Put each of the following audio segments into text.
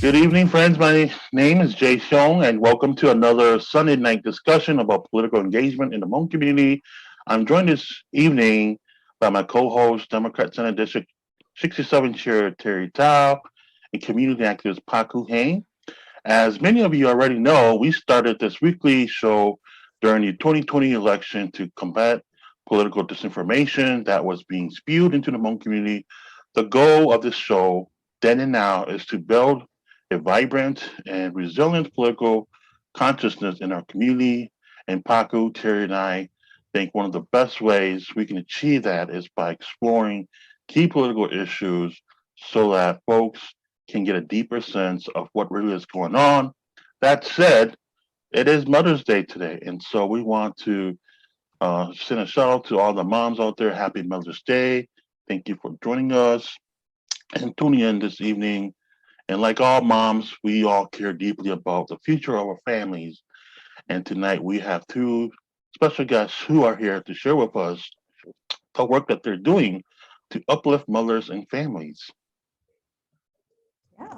Good evening, friends. My name is Sheng, and welcome to another Sunday night discussion about political engagement in the Hmong community. I'm joined this evening by my co-host, Democrat Senate District 67 Chair Terry Thao, and community activist Paku Heng. As many of you already know, we started this weekly show during the 2020 election to combat political disinformation that was being spewed into the Hmong community. The goal of this show, then and now, is to build a vibrant and resilient political consciousness in our community. And Paku, Terry, and I think one of the best ways we can achieve that is by exploring key political issues so that folks can get a deeper sense of what really is going on. That said, it is Mother's Day today, and so we want to send a shout out to all the moms out there. Happy Mother's Day. Thank you for joining us and tuning in this evening. And like all moms, we all care deeply about the future of our families. And tonight we have two special guests who are here to share with us the work that they're doing to uplift mothers and families. Yeah,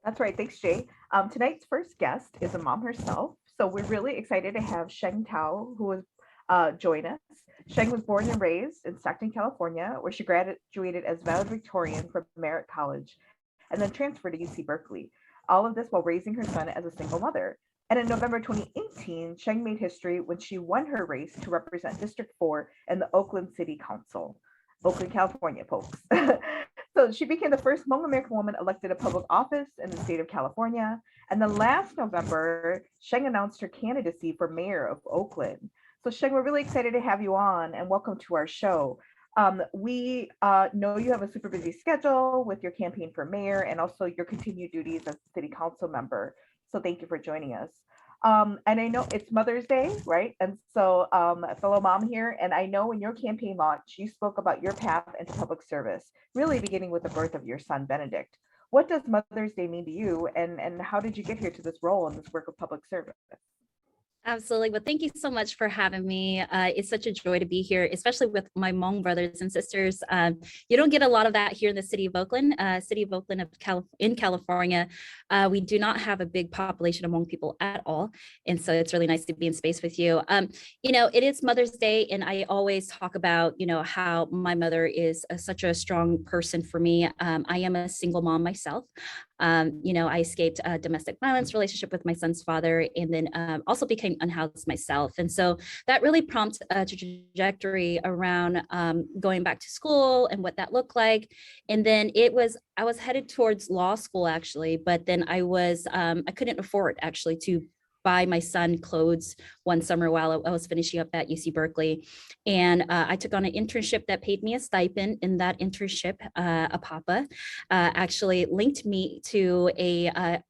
that's right. Thanks, Jay. Tonight's first guest is a mom herself. So we're really excited to have Sheng Thao, who will join us. Sheng was born and raised in Stockton, California, where she graduated as valedictorian from Merritt College and then transferred to UC Berkeley. All of this while raising her son as a single mother. And in November 2018, Sheng made history when she won her race to represent District 4 in the Oakland City Council. Oakland, California, folks. So she became the first Hmong American woman elected to public office in the state of California. And then last November, Sheng announced her candidacy for mayor of Oakland. So Sheng, we're really excited to have you on and welcome to our show. We know you have a super busy schedule with your campaign for mayor and also your continued duties as city council member. So thank you for joining us. And I know it's Mother's Day, right? And so, a fellow mom here, and I know in your campaign launch, you spoke about your path into public service, really beginning with the birth of your son, Benedict. What does Mother's Day mean to you, and how did you get here to this role in this work of public service? Absolutely. Well, thank you so much for having me. It's such a joy to be here, especially with my Hmong brothers and sisters. You don't get a lot of that here in the city of Oakland, in California. We do not have a big population of Hmong people at all. And so it's really nice to be in space with you. It is Mother's Day, and I always talk about, how my mother is such a strong person for me. I am a single mom myself. I escaped a domestic violence relationship with my son's father, and then also became unhoused myself. And so that really prompted a trajectory around going back to school and what that looked like. And then I was headed towards law school actually, but then I couldn't afford actually to buy my son clothes one summer while I was finishing up at UC Berkeley. And I took on an internship that paid me a stipend. In that internship, a papa actually linked me to a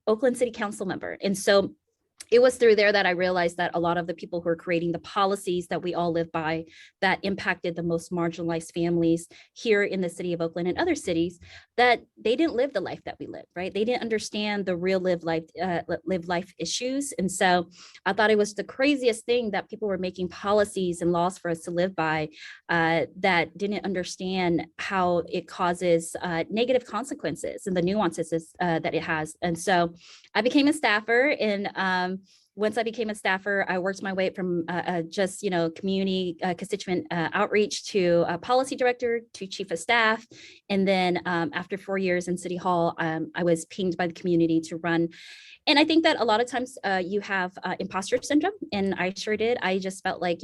Oakland City Council member. And so it was through there that I realized that a lot of the people who are creating the policies that we all live by that impacted the most marginalized families here in the city of Oakland and other cities, that they didn't live the life that we live, right? They didn't understand the real live life issues. And so I thought it was the craziest thing that people were making policies and laws for us to live by that didn't understand how it causes negative consequences and the nuances that it has. And so I became a staffer, and once I became a staffer, I worked my way from just community constituent outreach to policy director to chief of staff. And then after 4 years in City Hall, I was pinged by the community to run. And I think that a lot of times you have imposter syndrome, and I sure did. I just felt like,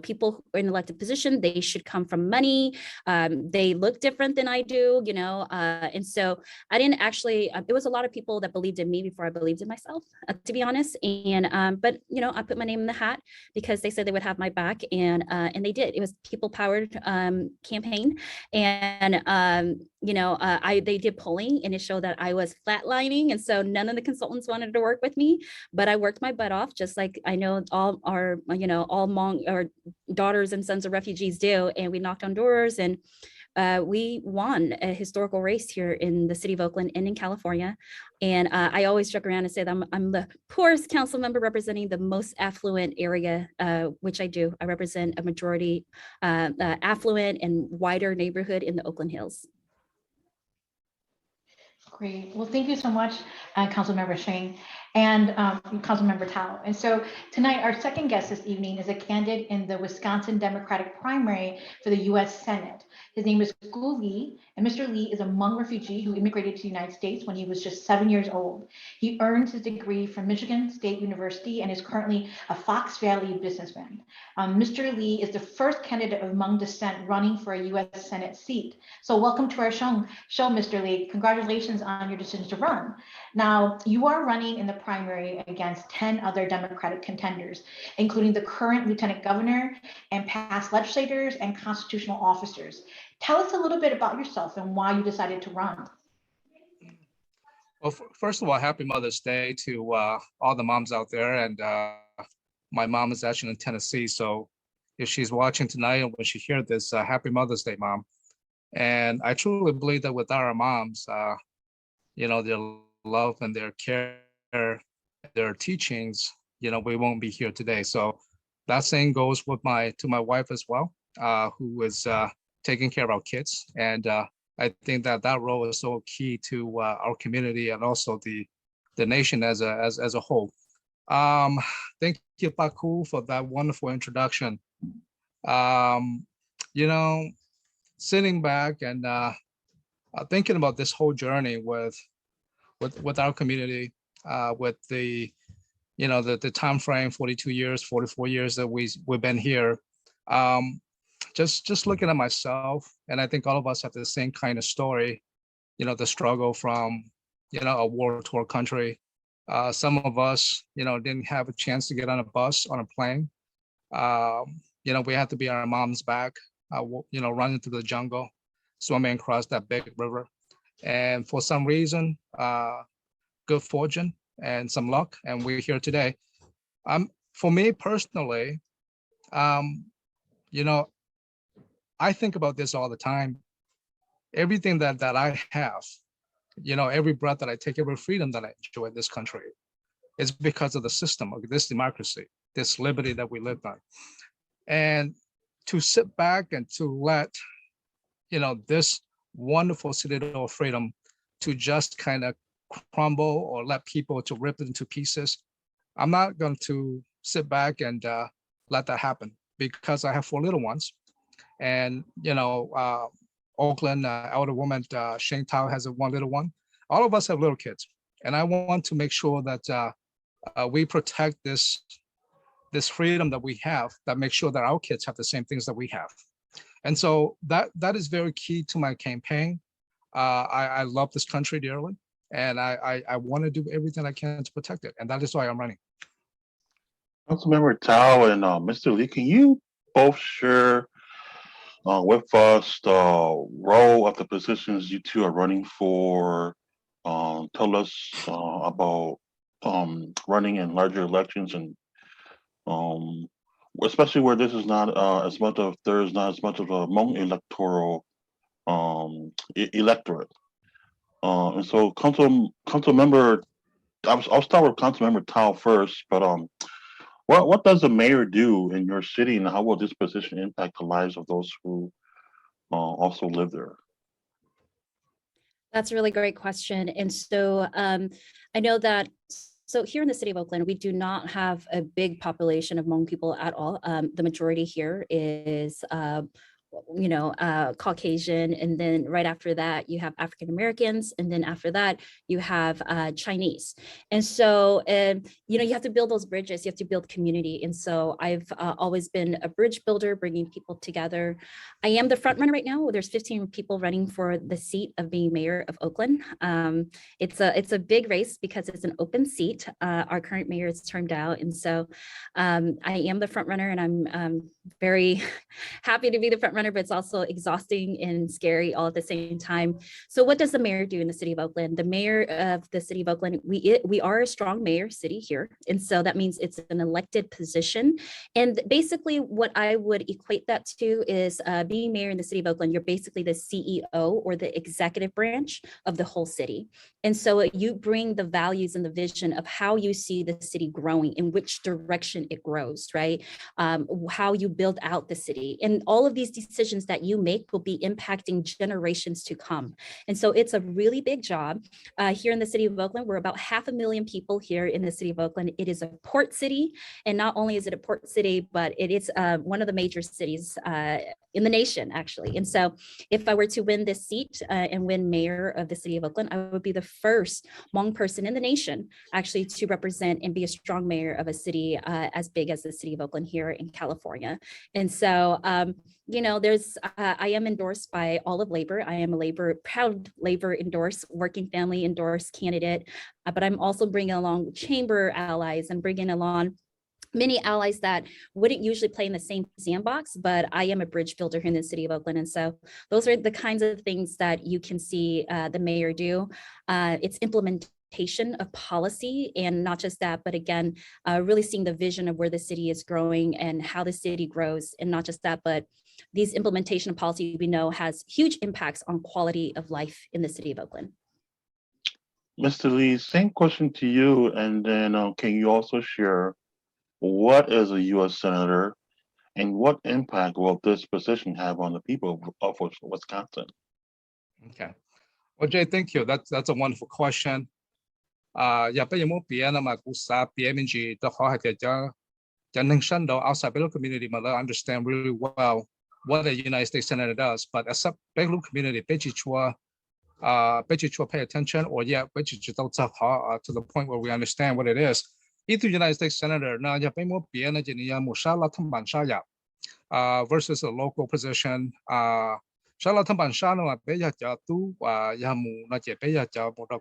people who are in elected position, they should come from money. They look different than I do, and so I didn't actually, there was a lot of people that believed in me before I believed in myself, to be honest. And, but, I put my name in the hat because they said they would have my back, and they did. It was people powered campaign. And, they did polling, and it showed that I was flatlining. And so none of the consultants wanted to work with me, but I worked my butt off, just like I know all our, all Hmong or daughters and sons of refugees do. And we knocked on doors, and we won a historical race here in the city of Oakland and in California. And I always joke around and say that I'm the poorest council member representing the most affluent area, which I do. I represent a majority affluent and wider neighborhood in the Oakland Hills. Great. Well, thank you so much, Councilmember Sheng and Councilmember Thao. And so tonight, our second guest this evening is a candidate in the Wisconsin Democratic primary for the U.S. Senate. His name is Gu Lee, and Mr. Lee is a Hmong refugee who immigrated to the United States when he was just 7 years old. He earned his degree from Michigan State University and is currently a Fox Valley businessman. Mr. Lee is the first candidate of Hmong descent running for a U.S. Senate seat. So welcome to our show, Mr. Lee. Congratulations on your decision to run. Now, you are running in the primary against 10 other Democratic contenders, including the current lieutenant governor and past legislators and constitutional officers. Tell us a little bit about yourself and why you decided to run. Well, first of all, happy Mother's Day to all the moms out there. And my mom is actually in Tennessee. So if she's watching tonight and when she hears this, happy Mother's Day, Mom. And I truly believe that without our moms, their love and their care, their teachings, we won't be here today. So that saying goes with to my wife as well, who is taking care of our kids. And I think that role is so key to our community and also the nation as a whole. Thank you, Paku, for that wonderful introduction. Sitting back and thinking about this whole journey with our community, with the time frame, 42 years, 44 years that we've been here. Just looking at myself, and I think all of us have the same kind of story, the struggle from, a war-torn country. Some of us, didn't have a chance to get on a bus, on a plane. We had to be on our mom's back, running through the jungle, swimming across that big river. And for some reason, good fortune and some luck, and we're here today. For me personally, I think about this all the time. Everything that I have, every breath that I take, every freedom that I enjoy in this country is because of the system of this democracy, this liberty that we live on. And to sit back and to let, this wonderful citadel of freedom to just kind of crumble or let people to rip it into pieces, I'm not going to sit back and let that happen, because I have 4 little ones. And, Oakland, elder woman, Sheng Thao has 1 little one. All of us have little kids. And I want to make sure that we protect this freedom that we have, that makes sure that our kids have the same things that we have. And so that is very key to my campaign. I love this country dearly, and I want to do everything I can to protect it. And that is why I'm running. Councilmember Thao and Mr. Lee, can you both share with us the role of the positions you two are running for? Tell us about running in larger elections, and especially where this is not there's not as much of a Hmong electoral electorate. And so, Councilmember, I'll start with Councilmember Thao first. But what does the mayor do in your city, and how will this position impact the lives of those who also live there? That's a really great question. And so I know that, so here in the city of Oakland, we do not have a big population of Hmong people at all. The majority here is Caucasian, and then right after that you have African Americans, and then after that you have Chinese. And so you have to build those bridges, you have to build community. And so I've always been a bridge builder, bringing people together. I am the front runner right now. There's 15 people running for the seat of being mayor of Oakland. It's a big race because it's an open seat. Our current mayor is termed out, and so I am the front runner, and I'm very happy to be the front runner, but it's also exhausting and scary all at the same time. So what does the mayor do in the city of Oakland? The mayor of the city of Oakland, we are a strong mayor city here. And so that means it's an elected position. And basically what I would equate that to is being mayor in the city of Oakland, you're basically the CEO or the executive branch of the whole city. And so you bring the values and the vision of how you see the city growing, in which direction it grows, right? How you build out the city. And all of these decisions that you make will be impacting generations to come. And so it's a really big job. Here in the city of Oakland, we're about 500,000 people here in the city of Oakland. It is a port city. And not only is it a port city, but it is one of the major cities in the nation, actually. And so if I were to win this seat and win mayor of the city of Oakland, I would be the first Hmong person in the nation actually to represent and be a strong mayor of a city as big as the city of Oakland here in California. And so, you know, I am endorsed by all of labor. I am a proud labor endorsed, working family endorsed candidate, but I'm also bringing along chamber allies and bringing along many allies that wouldn't usually play in the same sandbox, but I am a bridge builder here in the city of Oakland. And so those are the kinds of things that you can see the mayor do. It's implementation of policy, and not just that, but again, really seeing the vision of where the city is growing and how the city grows. And not just that, but these implementation of policy we know has huge impacts on quality of life in the city of Oakland. Mr. Lee, same question to you, and then can you also share what is a U.S. Senator and what impact will this position have on the people of Wisconsin? Okay. Well, Jay, thank you. That's a wonderful question. Outside Belo community, understand really well what the United States Senator does, but as a Belo community, pay attention, or to the point where we understand what it is. Itu United States Senator versus a local position.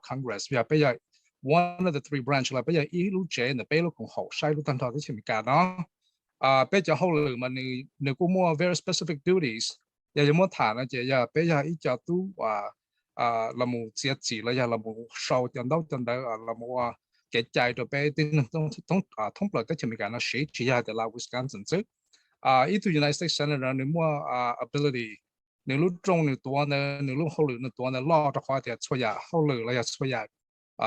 Congress. One of the three branches in the more very specific duties. Get to pay thông lợi tới chừng nó sĩ chỉ là là Wisconsin chứ ít United States Senator nếu mua ability nếu lúc trong nếu tua nếu lúc hậu lử nếu tua nếu lo cho khoa thì xoay ya hậu lử là ya xoay ya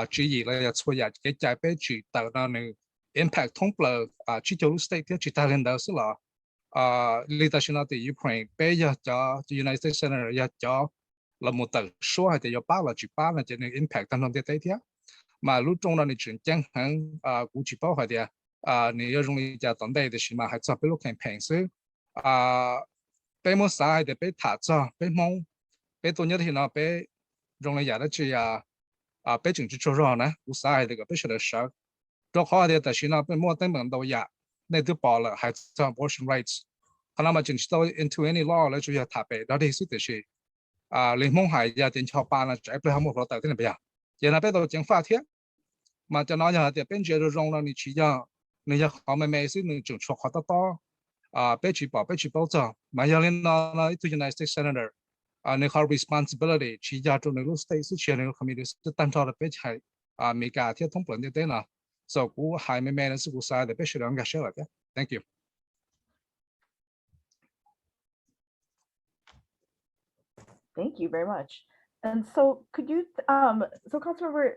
chỉ gì là ya xoay ya cái trái bé chỉ tạo ra nếu impact thông lợi chỉ cho state thì chỉ ta lên đó sẽ là leadership ở Ukraine bé ya cho United States Senator ya cho là một tờ số hay thì ya ba là chỉ ba là chỉ nên impact tăng lên thế thế mà lúc trong đó 你chuyển chẳng hạn估计包括的你要容易加当地的是嘛还做比如 campaign 是被么啥的被打造被蒙被多年的呢被容易亚的去被政治做热呢无啥的个被说的少做好的但是呢被么等等都亚那都包了还做 abortion rights 可能嘛政治到 into any law 来就要他被到底是的是联盟还要点敲巴呢在不他们说到底那边现在被到讲法庭mà cho nó là thì bên chế rồi là chỉ cho người họ mới xin người trưởng cho họ to bên chỉ bảo cho mà giờ lên nó to United States Senator người họ responsibility chỉ cho trong người state sự chuyện người committee sự tăng cho là bên hay mấy cái theo thông plan như thế nào so cú hai mấy là sự cú sai để bên chế làm cái gì vậy thank you. Thank you very much. And so could you so Councilmember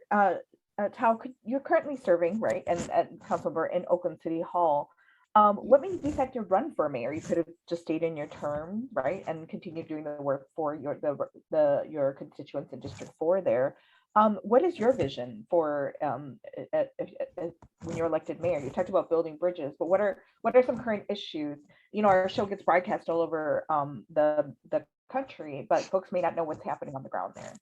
Thao, you're currently serving, right, and councilmember in Oakland City Hall. What made you decide to run for mayor? You could have just stayed in your term, right, and continued doing the work for your constituents in District 4 there. What is your vision for when you're elected mayor? You talked about building bridges, but what are some current issues? You know, our show gets broadcast all over the country, but folks may not know what's happening on the ground there.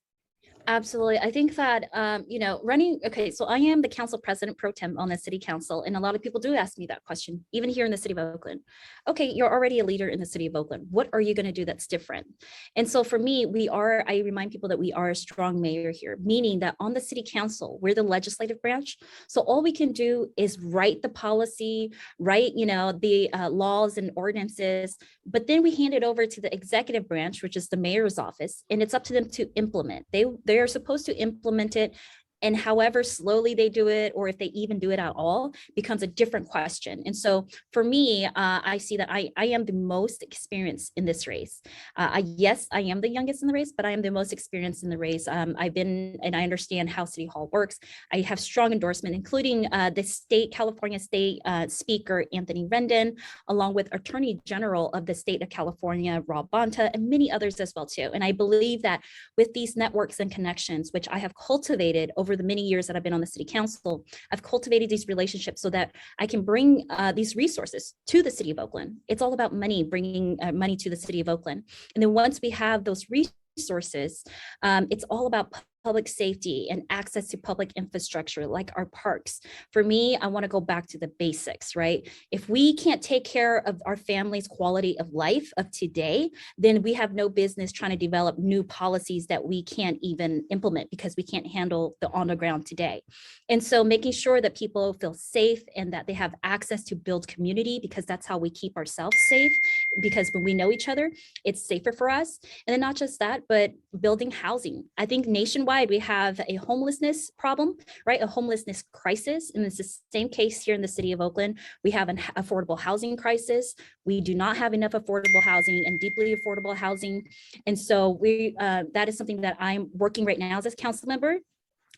Absolutely. I think that, you know, running, okay, so I am the council president pro tem on the city council, and a lot of people do ask me that question, even here in the city of Oakland. Okay, you're already a leader in the city of Oakland. What are you going to do that's different? And so for me, I remind people that we are a strong mayor here, meaning that on the city council, we're the legislative branch. So all we can do is write the policy, write, you know, the laws and ordinances, but then we hand it over to the executive branch, which is the mayor's office, and it's up to them to implement. They are supposed to implement it And however slowly they do it, or if they even do it at all, becomes a different question. And so for me, I see that I am the most experienced in this race. Yes, I am the youngest in the race, but I am the most experienced in the race. I've been, and I understand how City Hall works. I have strong endorsement, including the California State Speaker, Anthony Rendon, along with Attorney General of the state of California, Rob Bonta, and many others as well too. And I believe that with these networks and connections, which I have cultivated over the many years that I've been on the city council, I've cultivated these relationships so that I can bring these resources to the city of Oakland. It's all about money, bringing money to the city of Oakland. And then once we have those resources, it's all about public safety and access to public infrastructure like our parks. For me, I want to go back to the basics, right? If we can't take care of our family's quality of life of today, then we have no business trying to develop new policies that we can't even implement because we can't handle the on the ground today. And so making sure that people feel safe and that they have access to build community, because that's how we keep ourselves safe, because when we know each other, it's safer for us. And then not just that, but building housing. I think nationwide, we have a homelessness problem, right? A homelessness crisis. And it's the same case here in the city of Oakland. We have an affordable housing crisis. We do not have enough affordable housing and deeply affordable housing. And so that is something that I'm working right now as a council member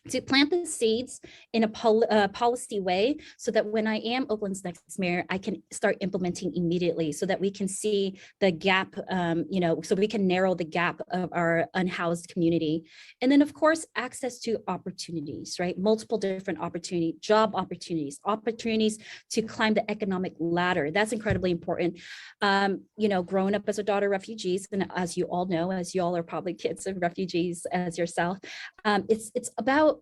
to plant the seeds in a policy way so that when I am Oakland's next mayor, I can start implementing immediately so that we can see the gap, so we can narrow the gap of our unhoused community. And then of course, access to opportunities, right? Multiple different opportunities, job opportunities, opportunities to climb the economic ladder. That's incredibly important. Growing up as a daughter of refugees, and as you all know, as you all are probably kids of refugees as yourself, it's about,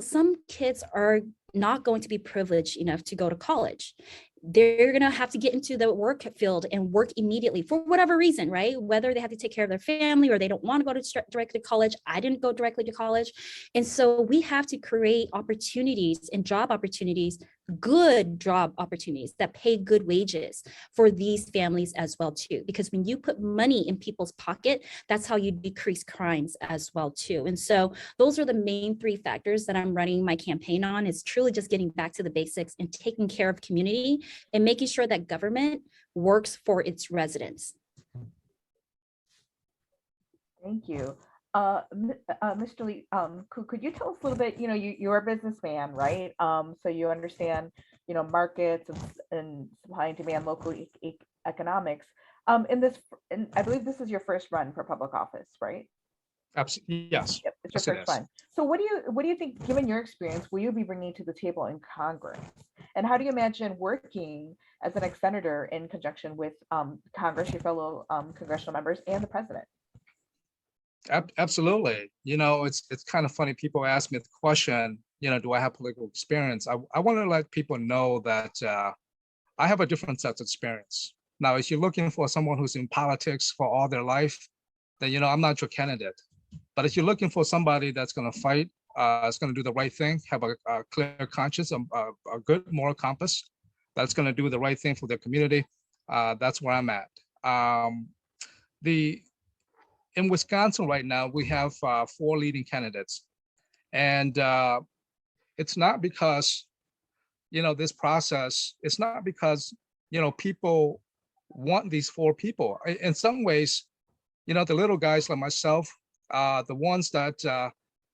some kids are not going to be privileged enough to go to college. They're going to have to get into the work field and work immediately for whatever reason, right? Whether they have to take care of their family or they don't want to go directly to college. I didn't go directly to college. And so we have to create opportunities and job opportunities, good job opportunities that pay good wages for these families as well too. Because when you put money in people's pocket, that's how you decrease crimes as well too. And so those are the main three factors that I'm running my campaign on, is truly just getting back to the basics and taking care of community and making sure that government works for its residents. Thank you. Mr. Lee, could you tell us a little bit, you're a businessman, right? So you understand, markets and supply and demand, local economics. And I believe this is your first run for public office, right? Absolutely, yes. Yep, it's your first one. So what do you think, given your experience, will you be bringing to the table in Congress? And how do you imagine working as an ex-senator in conjunction with Congress, your fellow congressional members, and the president? Absolutely. It's kind of funny. People ask me the question, do I have political experience? I want to let people know that I have a different set of experience. Now, if you're looking for someone who's in politics for all their life, then, I'm not your candidate. But if you're looking for somebody that's going to fight, is going to do the right thing, have a clear conscience, a good moral compass, that's going to do the right thing for their community, that's where I'm at. In Wisconsin right now, we have 4 leading candidates. And it's not because, this process, it's not because, people want these 4 people. In some ways, the little guys like myself, the ones that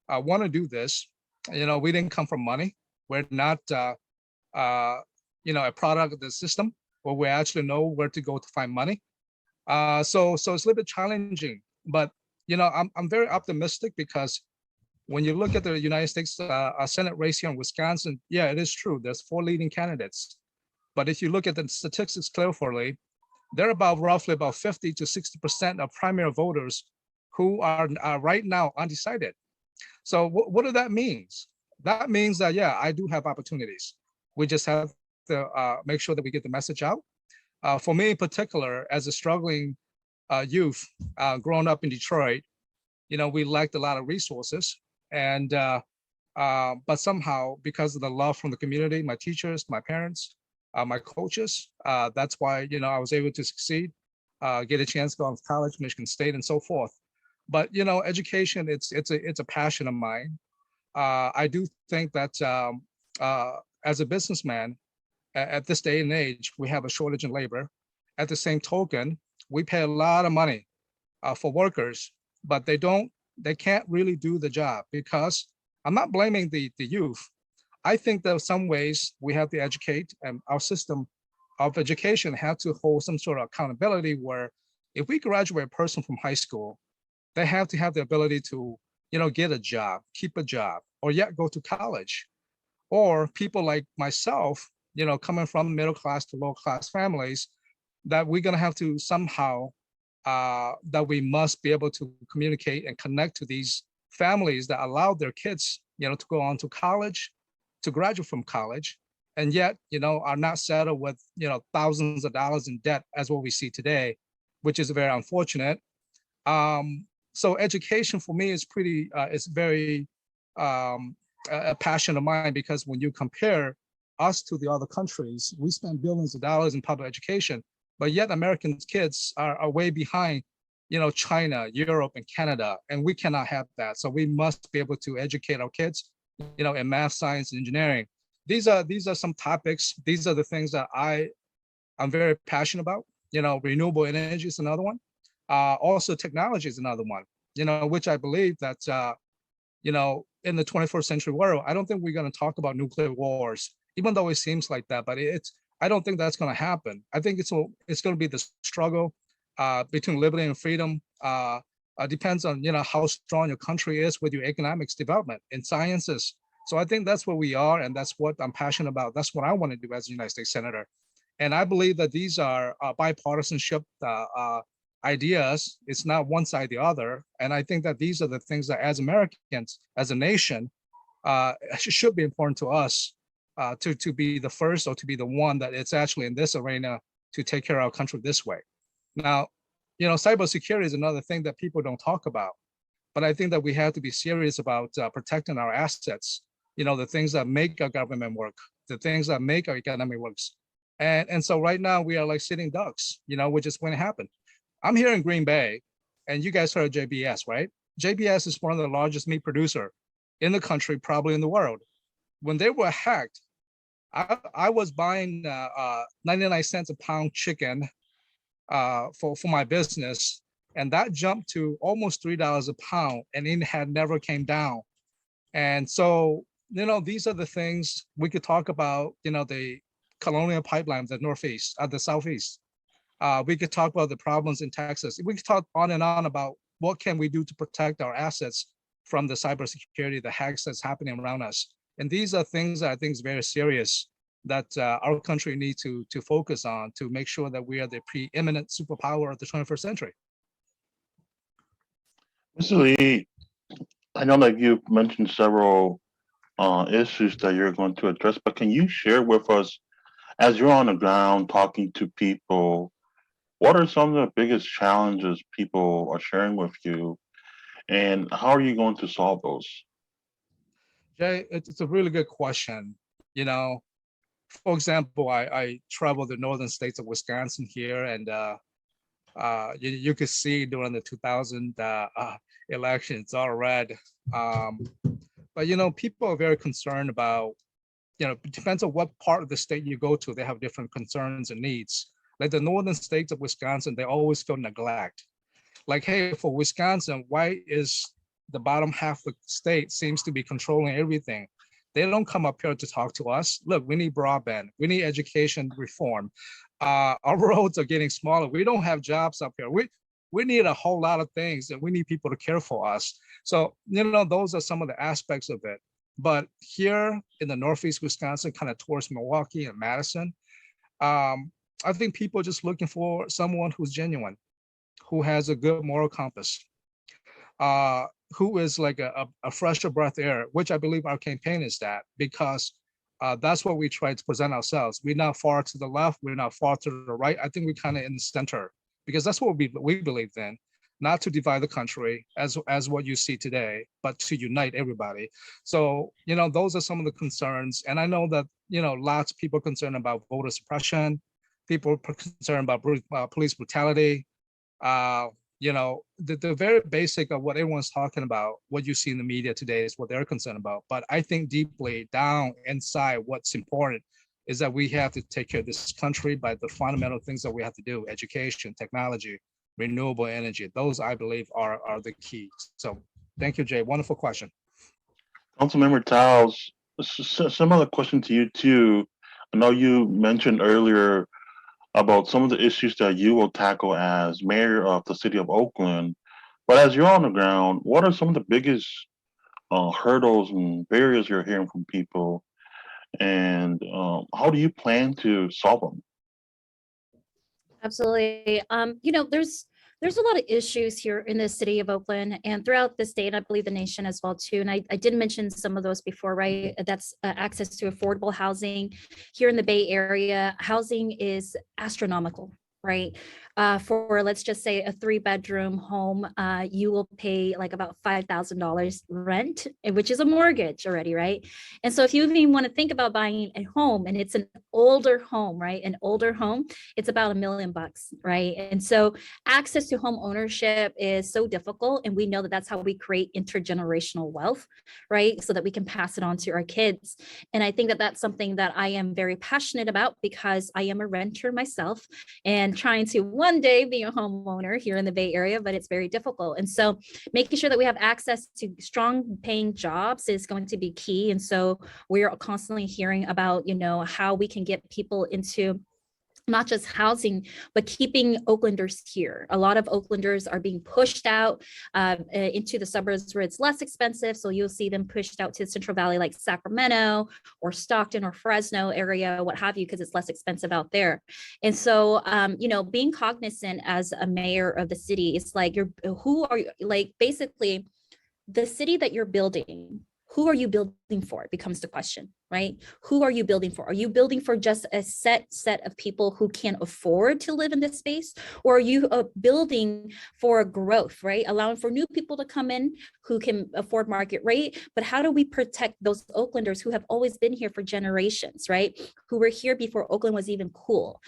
want to do this, we didn't come from money. We're not, a product of the system, where we actually know where to go to find money. So it's a little bit challenging. But I'm very optimistic, because when you look at the United States Senate race here in Wisconsin, yeah, it is true. There's 4 leading candidates. But if you look at the statistics carefully, they're roughly about 50 to 60% of primary voters who are right now undecided. So what does that mean? That means that, yeah, I do have opportunities. We just have to make sure that we get the message out. For me in particular, as a struggling youth growing up in Detroit, we lacked a lot of resources. And but somehow, because of the love from the community, my teachers, my parents, my coaches, that's why I was able to succeed, get a chance to go to college, Michigan State, and so forth. But education, it's a passion of mine. I do think that as a businessman, at this day and age, we have a shortage in labor. At the same token, we pay a lot of money for workers, but they can't really do the job because I'm not blaming the youth. I think that in some ways we have to educate, and our system of education have to hold some sort of accountability where if we graduate a person from high school, they have to have the ability to, get a job, keep a job, or yet go to college. Or people like myself, coming from middle class to low class families, that we're going to have to somehow that we must be able to communicate and connect to these families that allow their kids, to go on to college, to graduate from college, and yet, are not settled with, thousands of dollars in debt as what we see today, which is very unfortunate. So education for me is it's very a passion of mine, because when you compare us to the other countries, we spend billions of dollars in public education, but yet American kids are way behind, China, Europe, and Canada, and we cannot have that. So we must be able to educate our kids, in math, science, and engineering. These are some topics. These are the things that I'm very passionate about. Renewable energy is another one. Also, technology is another one. Which I believe that in the 21st century world, I don't think we're going to talk about nuclear wars, even though it seems like that. But I don't think that's going to happen. I think it's going to be the struggle between liberty and freedom. Depends on how strong your country is with your economics development and sciences. So I think that's where we are, and that's what I'm passionate about. That's what I want to do as a United States Senator. And I believe that these are bipartisanship ideas. It's not one side or the other. And I think that these are the things that as Americans, as a nation, should be important to us to be the first, or to be the one that it's actually in this arena to take care of our country this way. Now, cybersecurity is another thing that people don't talk about, but I think that we have to be serious about protecting our assets, the things that make our government work, the things that make our economy works. And so right now we are like sitting ducks, which is going to happen. I'm here in Green Bay, and you guys heard JBS, right? JBS is one of the largest meat producer in the country, probably in the world. When they were hacked, I was buying 99 cents a pound chicken for my business, and that jumped to almost $3 a pound, and it had never came down. And so, these are the things we could talk about. The Colonial Pipeline, the Northeast, the Southeast. We could talk about the problems in Texas. We could talk on and on about what can we do to protect our assets from the cybersecurity, the hacks that's happening around us. And these are things that I think is very serious that our country needs to focus on to make sure that we are the preeminent superpower of the 21st century. Mr. Lee, I know that you've mentioned several issues that you're going to address, but can you share with us, as you're on the ground talking to people, what are some of the biggest challenges people are sharing with you, and how are you going to solve those? Jay, it's a really good question. For example, I traveled the northern states of Wisconsin here, and you could see during the 2000 election, it's all red. But people are very concerned about, it depends on what part of the state you go to, they have different concerns and needs. Like the northern states of Wisconsin, they always feel neglect. Like, hey, for Wisconsin, why is the bottom half of the state seems to be controlling everything? They don't come up here to talk to us. Look, we need broadband. We need education reform. Our roads are getting smaller. We don't have jobs up here. We need a whole lot of things, and we need people to care for us. So, those are some of the aspects of it. But here in the Northeast Wisconsin, kind of towards Milwaukee and Madison, I think people are just looking for someone who's genuine, who has a good moral compass, who is like a fresher breath air, which I believe our campaign is that, because that's what we try to present ourselves. We're not far to the left, we're not far to the right. I think we're kind of in the center, because that's what we believe in, not to divide the country as what you see today, but to unite everybody. So, those are some of the concerns. And I know that, lots of people are concerned about voter suppression, people are concerned about police brutality, the very basic of what everyone's talking about, what you see in the media today is what they're concerned about. But I think deeply down inside, what's important is that we have to take care of this country by the fundamental things that we have to do: education, technology, renewable energy. Those, I believe, are the keys. So thank you, Jay. Wonderful question. Councilmember Thao, similar question to you too. I know you mentioned earlier about some of the issues that you will tackle as mayor of the city of Oakland. But as you're on the ground, what are some of the biggest hurdles and barriers you're hearing from people, and how do you plan to solve them? Absolutely. There's a lot of issues here in the city of Oakland and throughout the state, I believe the nation as well too. And I did mention some of those before, right? That's access to affordable housing here in the Bay Area. Housing is astronomical, right? For let's just say a 3-bedroom home, you will pay like about $5,000 rent, which is a mortgage already, right? And so if you even want to think about buying a home, and it's an older home, right? An older home, it's about $1 million, right? And so access to home ownership is so difficult, and we know that that's how we create intergenerational wealth, right? So that we can pass it on to our kids. And I think that that's something that I am very passionate about because I am a renter myself and trying to one day be a homeowner here in the Bay Area, but it's very difficult. And so making sure that we have access to strong paying jobs is going to be key. And so we're constantly hearing about, how we can get people into not just housing, but keeping Oaklanders here. A lot of Oaklanders are being pushed out into the suburbs where it's less expensive. So you'll see them pushed out to Central Valley, like Sacramento or Stockton or Fresno area, what have you, because it's less expensive out there. And so, being cognizant as a mayor of the city, it's like, who are you, like, basically the city that you're building, who are you building for? It becomes the question, right? Who are you building for? Are you building for just a set of people who can afford to live in this space? Or are you building for growth, right? Allowing for new people to come in who can afford market rate. But how do we protect those Oaklanders who have always been here for generations, right? Who were here before Oakland was even cool.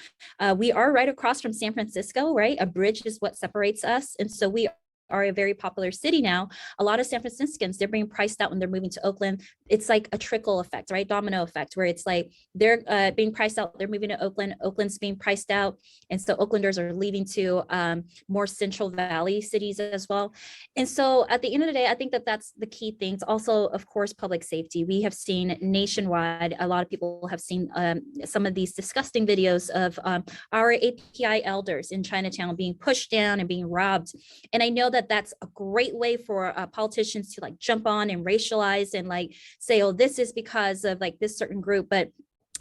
We are right across from San Francisco, right? A bridge is what separates us. And so we are a very popular city now. A lot of San Franciscans, they're being priced out when they're moving to Oakland. It's like a trickle effect, right? Domino effect, where it's like they're being priced out, they're moving to Oakland, Oakland's being priced out. And so Oaklanders are leaving to more Central Valley cities as well. And so at the end of the day, I think that that's the key things. Also, of course, public safety. We have seen nationwide, a lot of people have seen some of these disgusting videos of our API elders in Chinatown being pushed down and being robbed. And I know that that's a great way for politicians to like jump on and racialize and like say, oh, this is because of like this certain group. But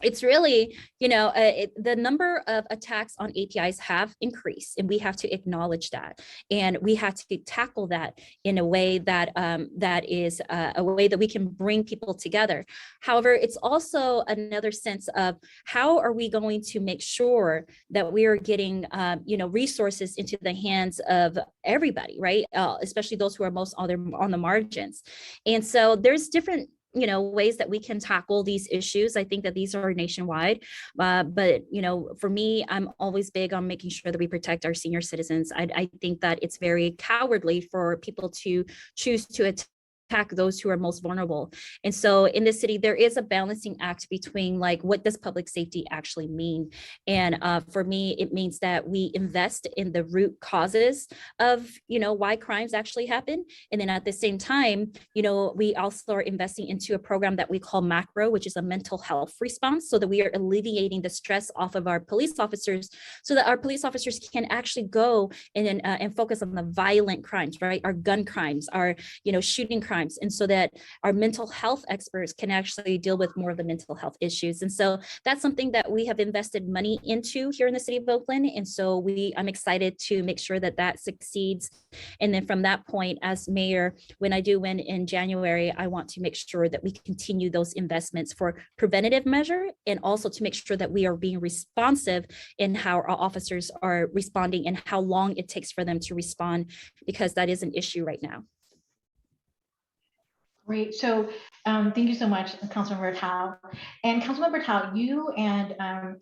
it's really, the number of attacks on APIs have increased, and we have to acknowledge that. And we have to tackle that in a way that that is a way that we can bring people together. However, it's also another sense of how are we going to make sure that we are getting, resources into the hands of everybody, right? Especially those who are most on the margins. And so there's different ways that we can tackle these issues. I think that these are nationwide, but for me, I'm always big on making sure that we protect our senior citizens. I think that it's very cowardly for people to choose to attack those who are most vulnerable. And so in this city, there is a balancing act between like, what does public safety actually mean? And for me, it means that we invest in the root causes of, why crimes actually happen. And then at the same time, we also are investing into a program that we call Macro, which is a mental health response, so that we are alleviating the stress off of our police officers, so that our police officers can actually go and focus on the violent crimes, right? Our gun crimes, our, shooting crimes. And so that our mental health experts can actually deal with more of the mental health issues. And so that's something that we have invested money into here in the city of Oakland. And so I'm excited to make sure that that succeeds. And then from that point, as mayor, when I do win in January, I want to make sure that we continue those investments for preventative measure, and also to make sure that we are being responsive in how our officers are responding and how long it takes for them to respond, because that is an issue right now. Great. So thank you so much, Councilmember Thao. And Councilmember Thao, you and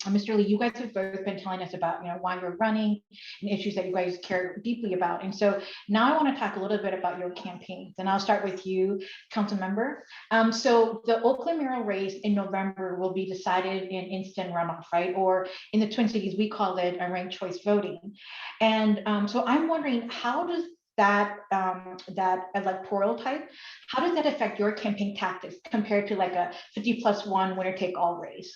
Mr. Lee, you guys have both been telling us about, why you're running and issues that you guys care deeply about. And so now I want to talk a little bit about your campaigns. And I'll start with you, Councilmember. So the Oakland mayoral race in November will be decided in instant runoff, right? Or in the Twin Cities, we call it a ranked choice voting. And so I'm wondering, how does that electoral type, how does that affect your campaign tactics compared to like a 50+1 winner take all race?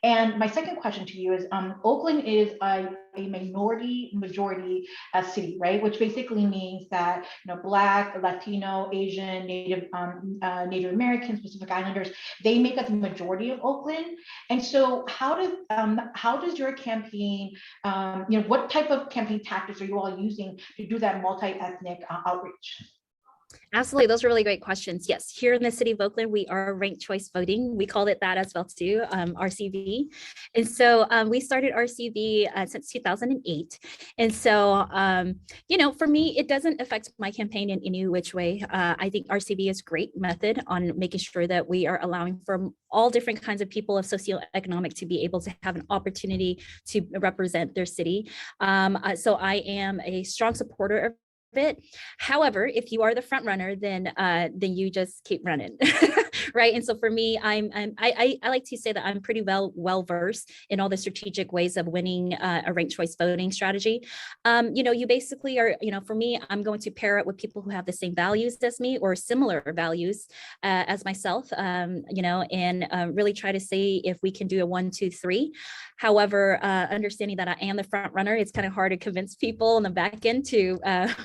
And my second question to you is, Oakland is a minority majority city, right? Which basically means that Black, Latino, Asian, Native Americans, Pacific Islanders, they make up the majority of Oakland. And so, how does your campaign, what type of campaign tactics are you all using to do that multi-ethnic outreach? Absolutely. Those are really great questions. Yes, here in the city of Oakland, we are ranked choice voting. We called it that as well too, RCV. And so we started RCV since 2008. And so, for me, it doesn't affect my campaign in any which way. I think RCV is a great method on making sure that we are allowing for all different kinds of people of socioeconomic to be able to have an opportunity to represent their city. So I am a strong supporter of it. However, if you are the front runner, then you just keep running, right? And so for me, I like to say that I'm pretty well versed in all the strategic ways of winning a ranked choice voting strategy. You basically are, for me, I'm going to pair it with people who have the same values as me or similar values as myself, and really try to see if we can do a 1, 2, 3. However, understanding that I am the front runner, it's kind of hard to convince people on the back end to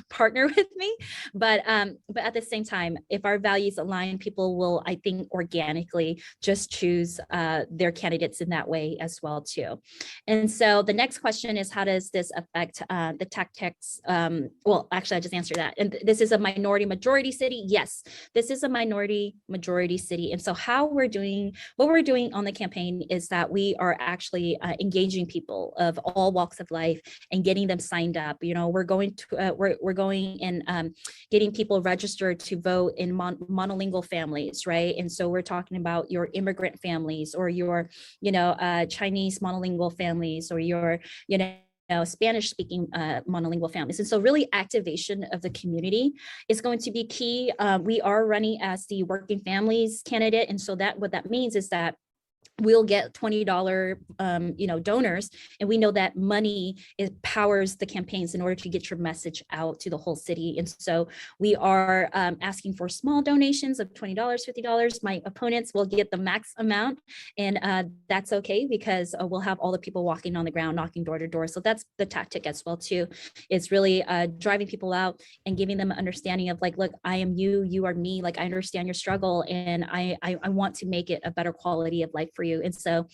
partner with me. But at the same time, if our values align, people will, I think, organically just choose their candidates in that way as well too. And so the next question is, how does this affect the tactics? Well, actually, I just answered that. And this is a minority majority city. Yes, this is a minority majority city. And so what we're doing on the campaign is that we are actually engaging people of all walks of life and getting them signed up. We're going and getting people registered to vote in monolingual families, right? And so we're talking about your immigrant families or your, Chinese monolingual families or your, Spanish speaking monolingual families. And so really activation of the community is going to be key. We are running as the working families candidate. And so what that means is that we'll get $20 donors, and we know that money powers the campaigns in order to get your message out to the whole city. And so we are asking for small donations of $20, $50. My opponents will get the max amount, and that's okay because we'll have all the people walking on the ground, knocking door to door. So that's the tactic as well too. It's really driving people out and giving them an understanding of like, look, I am you, you are me. Like, I understand your struggle, and I want to make it a better quality of life for you. And so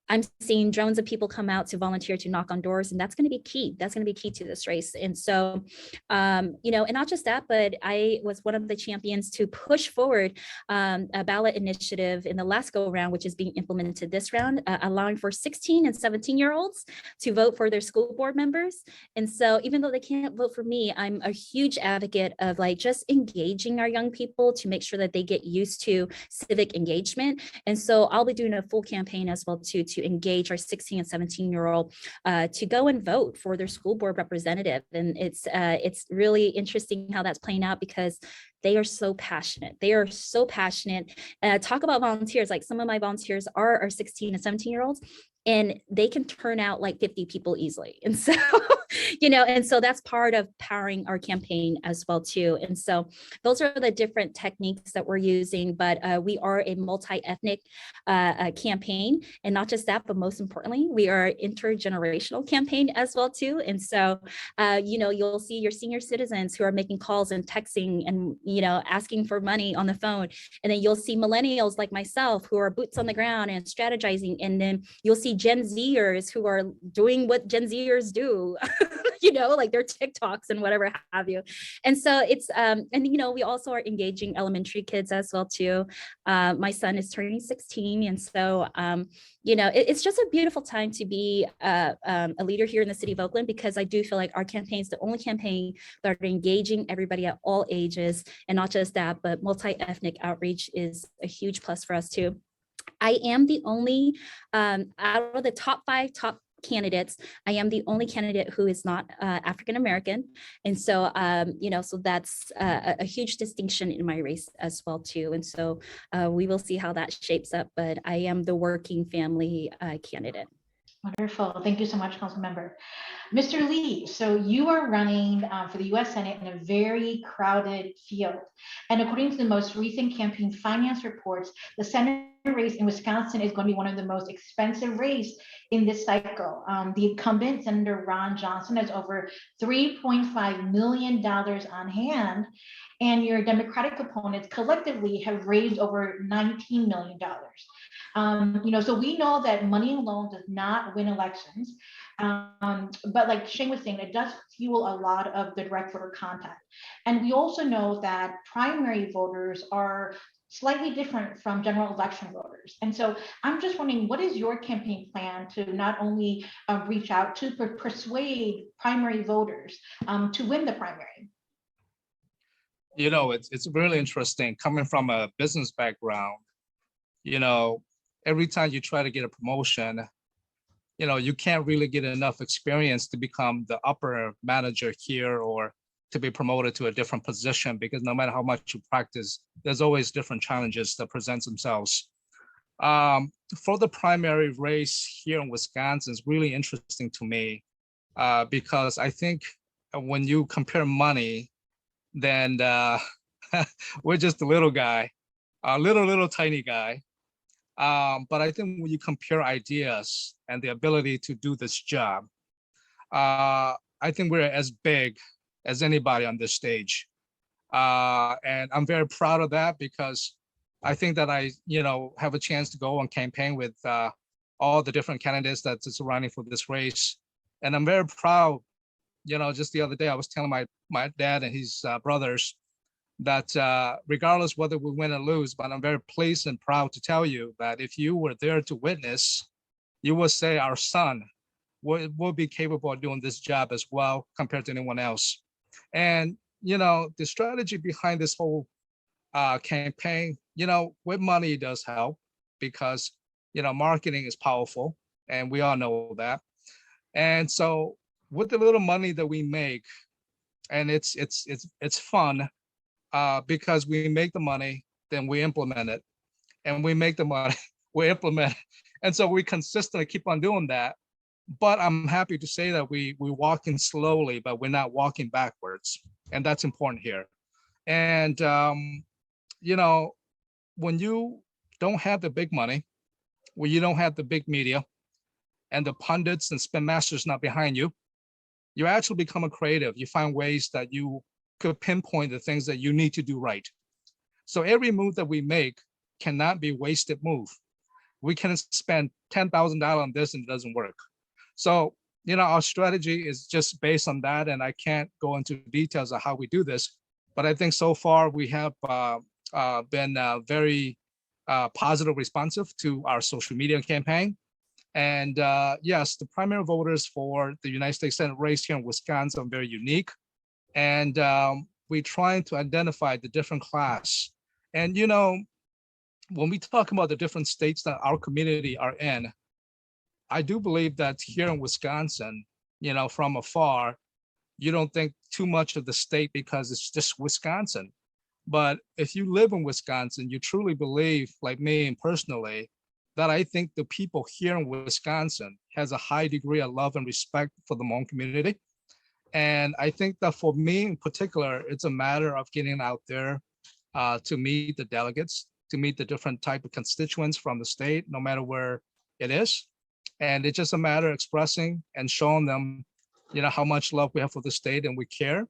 I'm seeing drones of people come out to volunteer to knock on doors, and that's going to be key. That's going to be key to this race. And so, and not just that, but I was one of the champions to push forward a ballot initiative in the last go round, which is being implemented this round, allowing for 16 and 17-year-olds to vote for their school board members. And so even though they can't vote for me, I'm a huge advocate of like just engaging our young people to make sure that they get used to civic engagement. And so I'll be doing a full campaign as well too, to engage our 16 and 17-year-old to go and vote for their school board representative. And it's really interesting how that's playing out because they are so passionate. They are so passionate. Talk about volunteers. Like, some of my volunteers are 16 and 17-year-olds, and they can turn out like 50 people easily. And so, and so that's part of powering our campaign as well too. And so those are the different techniques that we're using, but we are a multi-ethnic campaign. And not just that, but most importantly, we are an intergenerational campaign as well too. And so, you'll see your senior citizens who are making calls and texting and, asking for money on the phone. And then you'll see millennials like myself who are boots on the ground and strategizing. And then you'll see Gen Zers who are doing what Gen Zers do, like their TikToks and whatever have you. And so it's, and we also are engaging elementary kids as well too. My son is turning 16. And so, it's just a beautiful time to be a leader here in the city of Oakland, because I do feel like our campaign is the only campaign that are engaging everybody at all ages. And not just that, but multi-ethnic outreach is a huge plus for us too. I am the only, out of the top 5 candidates, I am the only candidate who is not African American, and so so that's a huge distinction in my race as well too. And so we will see how that shapes up, but I am the working family candidate. Wonderful. Thank you so much, Council Member. Mr. Lee, so you are running for the U.S. Senate in a very crowded field. And according to the most recent campaign finance reports, the Senate race in Wisconsin is going to be one of the most expensive races in this cycle. The incumbent, Senator Ron Johnson, has over $3.5 million on hand, and your Democratic opponents collectively have raised over $19 million. So we know that money alone does not win elections. But like Sheng was saying, it does fuel a lot of the direct voter contact. And we also know that primary voters are slightly different from general election voters. And so I'm just wondering, what is your campaign plan to not only reach out to persuade primary voters to win the primary? It's really interesting coming from a business background. Every time you try to get a promotion, you can't really get enough experience to become the upper manager here or to be promoted to a different position, because no matter how much you practice, there's always different challenges that present themselves. For the primary race here in Wisconsin is really interesting to me because I think when you compare money, then we're just a little guy, a little tiny guy. But I think when you compare ideas and the ability to do this job, I think we're as big as anybody on this stage. And I'm very proud of that, because I think that I, have a chance to go on campaign with all the different candidates that's running for this race. And I'm very proud, just the other day, I was telling my dad and his brothers that regardless whether we win or lose, but I'm very pleased and proud to tell you that if you were there to witness, you would say our son will be capable of doing this job as well compared to anyone else. And, the strategy behind this whole campaign, with money does help, because, marketing is powerful and we all know that. And so with the little money that we make, and it's fun, because we make the money, then we implement it, and we make the money, we implement it. And so we consistently keep on doing that. But I'm happy to say that we're walking slowly, but we're not walking backwards. And that's important here. And, when you don't have the big money, when you don't have the big media and the pundits and spin masters not behind you, you actually become a creative. You find ways that you could pinpoint the things that you need to do right. So every move that we make cannot be wasted move. We can spend $10,000 on this and it doesn't work. So, our strategy is just based on that, and I can't go into details of how we do this, but I think so far we have been very positive responsive to our social media campaign. And yes, the primary voters for the United States Senate race here in Wisconsin are very unique. And we're trying to identify the different class. And, when we talk about the different states that our community are in, I do believe that here in Wisconsin, from afar, you don't think too much of the state because it's just Wisconsin. But if you live in Wisconsin, you truly believe, like me and personally, that I think the people here in Wisconsin has a high degree of love and respect for the Hmong community. And I think that for me in particular, it's a matter of getting out there to meet the delegates, to meet the different type of constituents from the state, no matter where it is. And it's just a matter of expressing and showing them, how much love we have for the state and we care.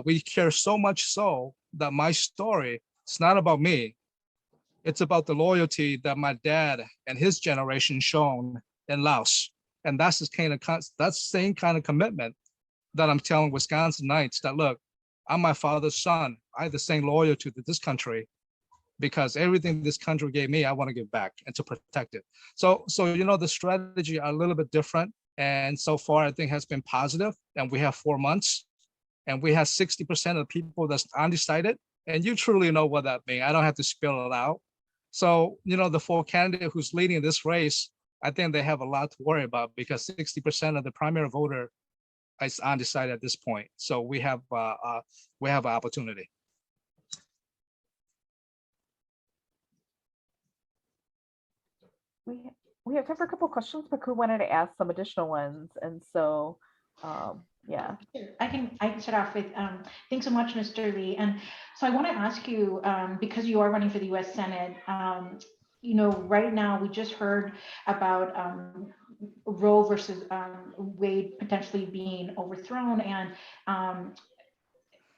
We care so much so that my story, it's not about me. It's about the loyalty that my dad and his generation shown in Laos. And that's the same kind of commitment that I'm telling Wisconsinites that, look, I'm my father's son. I have the same loyalty to this country because everything this country gave me, I want to give back and to protect it. So the strategy are a little bit different. And so far, I think has been positive. And we have 4 months and we have 60% of people that's undecided. And you truly know what that means. I don't have to spell it out. So, the 4 candidate who's leading this race, I think they have a lot to worry about because 60% of the primary voter is undecided at this point. So we have an opportunity. We have time for a couple of questions, but who wanted to ask some additional ones? And so, yeah. Sure. I can start off with thanks so much, Mr. Lee. And so I want to ask you, because you are running for the U.S. Senate, right now we just heard about Roe versus Wade potentially being overthrown, and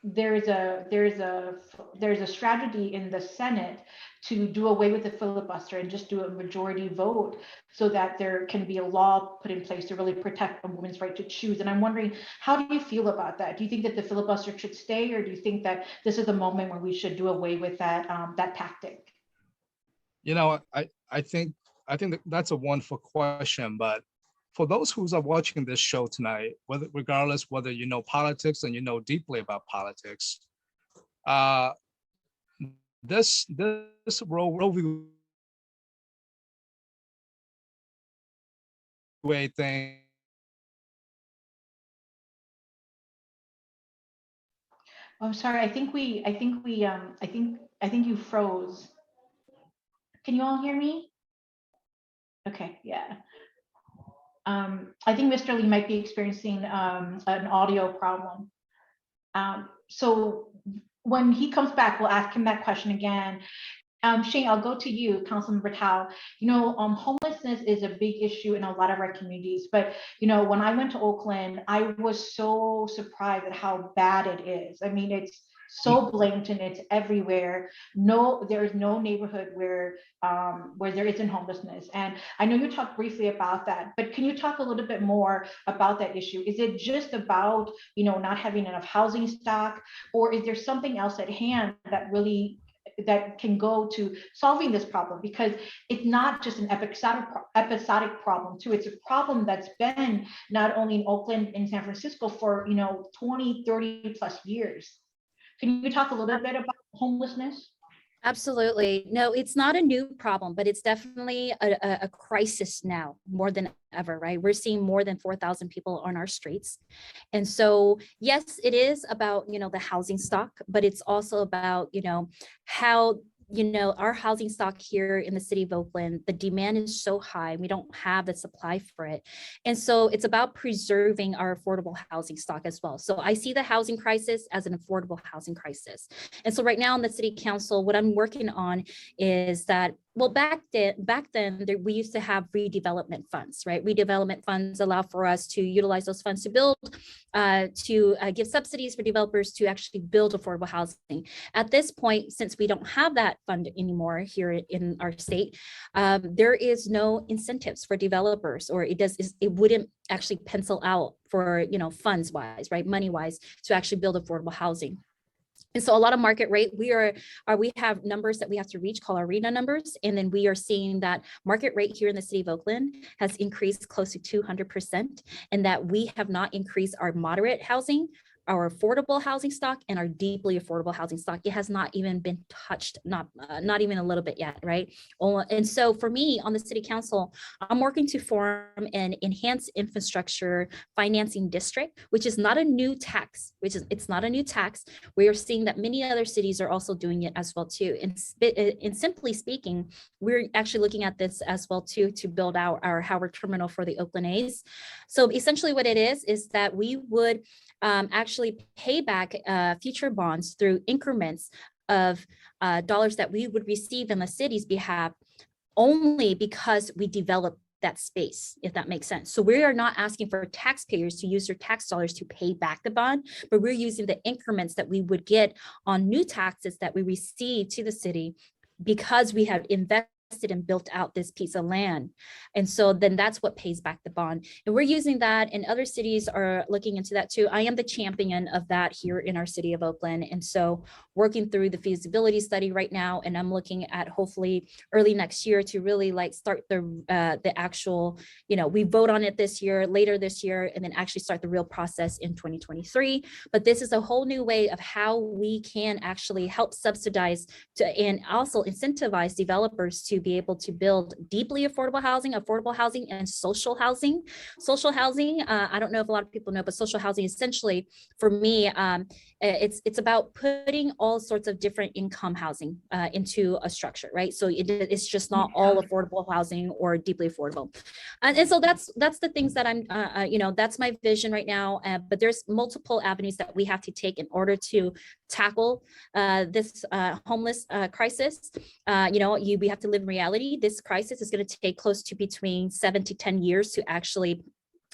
there's a strategy in the Senate to do away with the filibuster and just do a majority vote so that there can be a law put in place to really protect a woman's right to choose. And I'm wondering, how do you feel about that? Do you think that the filibuster should stay, or do you think that this is the moment where we should do away with that tactic? I think that's a wonderful question, but for those who are watching this show tonight, regardless whether you know politics and you know deeply about politics, this Roe v. Wade thing. I'm sorry. I think you froze. Can you all hear me? Okay, yeah. I think Mr. Lee might be experiencing an audio problem. So when he comes back, we'll ask him that question again. Sheng, I'll go to you, Councilmember Thao. Homelessness is a big issue in a lot of our communities, but when I went to Oakland, I was so surprised at how bad it is. I mean, it's so blatant, it's everywhere. There is no neighborhood where there isn't homelessness. And I know you talked briefly about that, but can you talk a little bit more about that issue? Is it just about not having enough housing stock, or is there something else at hand that can go to solving this problem? Because it's not just an episodic problem too. It's a problem that's been not only in Oakland and San Francisco for 20, 30 plus years. Can you talk a little bit about homelessness? Absolutely. No, it's not a new problem, but it's definitely a crisis now more than ever, right? We're seeing more than 4,000 people on our streets. And so, yes, it is about, the housing stock, but it's also about, how our housing stock here in the city of Oakland, the demand is so high, we don't have the supply for it. And so it's about preserving our affordable housing stock as well. So I see the housing crisis as an affordable housing crisis. And so right now in the city council, what I'm working on is that, well, back then we used to have redevelopment funds, right? Redevelopment funds allow for us to utilize those funds to build, to give subsidies for developers to actually build affordable housing. At this point, since we don't have that fund anymore here in our state, there is no incentives for developers, or it wouldn't actually pencil out for, funds wise, right? Money wise to actually build affordable housing. And so a lot of market rate, we have numbers that we have to reach called arena numbers. And then we are seeing that market rate here in the city of Oakland has increased close to 200%, and that we have not increased our moderate housing, our affordable housing stock, and our deeply affordable housing stock. It has not even been touched, not even a little bit yet, right? And so for me on the city council, I'm working to form an enhanced infrastructure financing district, which is not a new tax, it's not a new tax. We are seeing that many other cities are also doing it as well too. And simply speaking, we're actually looking at this as well too, to build out our Howard terminal for the Oakland A's. So essentially what it is that we would actually pay back future bonds through increments of dollars that we would receive in the city's behalf, only because we develop that space, if that makes sense. So we are not asking for taxpayers to use their tax dollars to pay back the bond, but we're using the increments that we would get on new taxes that we receive to the city because we have invested and built out this piece of land. And so then that's what pays back the bond. And we're using that, and other cities are looking into that too. I am the champion of that here in our city of Oakland. And so working through the feasibility study right now, and I'm looking at hopefully early next year to really like start the actual, we vote on it this year, later this year, and then actually start the real process in 2023. But this is a whole new way of how we can actually help subsidize and also incentivize developers to be able to build deeply affordable housing, and social housing. Social housing, I don't know if a lot of people know, but social housing essentially for me, it's about putting all sorts of different income housing into a structure, right? So it's just not all affordable housing or deeply affordable. And so that's the things that I'm, that's my vision right now. But there's multiple avenues that we have to take in order to tackle this homeless crisis. We have to live in reality. This crisis is going to take close to between 7 to 10 years to actually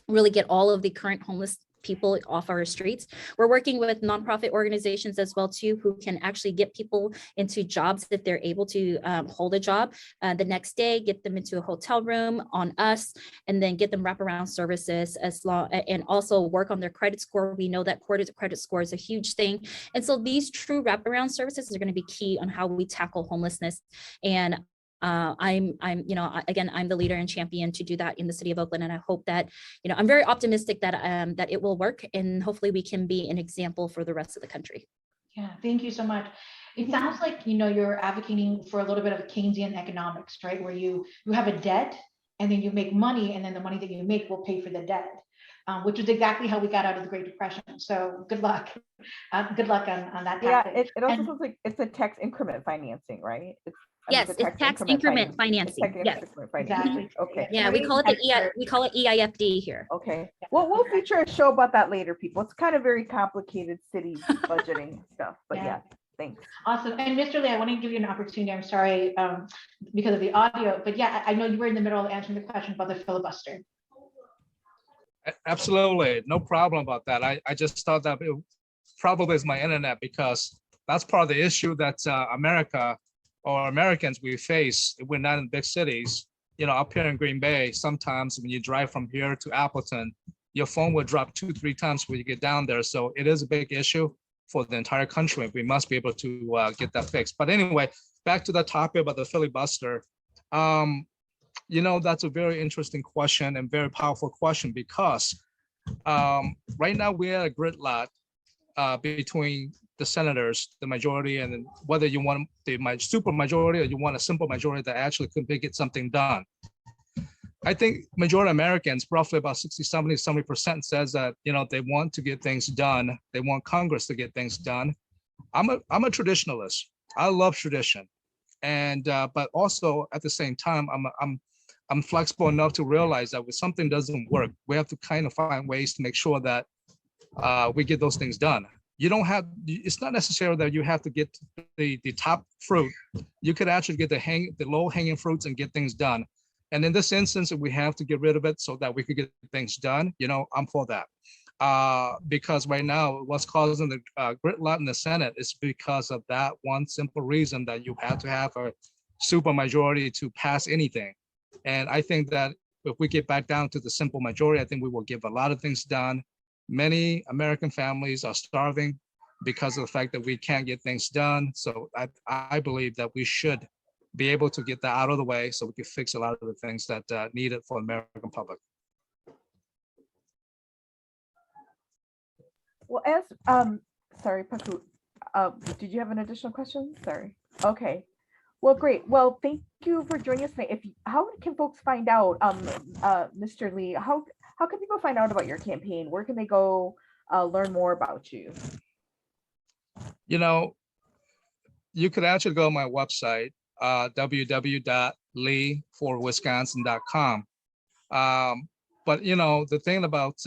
really get all of the current homeless people off our streets. We're working with nonprofit organizations as well too, who can actually get people into jobs if they're able to hold a job the next day, get them into a hotel room on us, and then get them wraparound services and also work on their credit score. We know that credit score is a huge thing. And so these true wraparound services are going to be key on how we tackle homelessness. And I'm the leader and champion to do that in the city of Oakland. And I hope that, I'm very optimistic that that it will work, and hopefully we can be an example for the rest of the country. Yeah, thank you so much. It sounds like, you're advocating for a little bit of Keynesian economics, right? Where you have a debt and then you make money, and then the money that you make will pay for the debt, which is exactly how we got out of the Great Depression. So good luck. Good luck on that. Yeah, it also sounds like it's a tax increment financing, right? Yes, it's tax increment financing. Yes, exactly. Okay. Yeah, we call it EIFD here. Okay. Well, we'll feature a show about that later, people. It's kind of very complicated city budgeting stuff, but yeah. Thanks. Awesome. And Mr. Lee, I want to give you an opportunity. I'm sorry because of the audio, but yeah, I know you were in the middle of answering the question about the filibuster. Absolutely, no problem about that. I just thought that it probably is my internet, because that's part of the issue that America or Americans we face if we're not in big cities. Up here in Green Bay, sometimes when you drive from here to Appleton, your phone will drop 2-3 times when you get down there. So it is a big issue for the entire country. We must be able to get that fixed. But anyway, back to the topic about the filibuster. That's a very interesting question and very powerful question, because right now we're at a gridlock between the senators, the majority, and whether you want the super majority or you want a simple majority that actually could get something done. I think majority of Americans, roughly about 70% says that, they want to get things done. They want Congress to get things done. I'm a traditionalist. I love tradition. And, but also at the same time, I'm flexible enough to realize that when something doesn't work, we have to kind of find ways to make sure that we get those things done. It's not necessary that you have to get the top fruit. You could actually get the low hanging fruits and get things done. And in this instance, if we have to get rid of it so that we could get things done, I'm for that. Because right now, what's causing the gridlock in the Senate is because of that one simple reason, that you have to have a super majority to pass anything. And I think that if we get back down to the simple majority, I think we will get a lot of things done. Many American families are starving because of the fact that we can't get things done. So I believe that we should be able to get that out of the way so we can fix a lot of the things that needed for the American public. Well, sorry, Paku, did you have an additional question? Sorry. Okay. Well, great. Well, thank you for joining us tonight. How can folks find out, Mr. Lee, how can people find out about your campaign? Where can they go learn more about you? You could actually go to my website, www.leeforwisconsin.com. But the thing about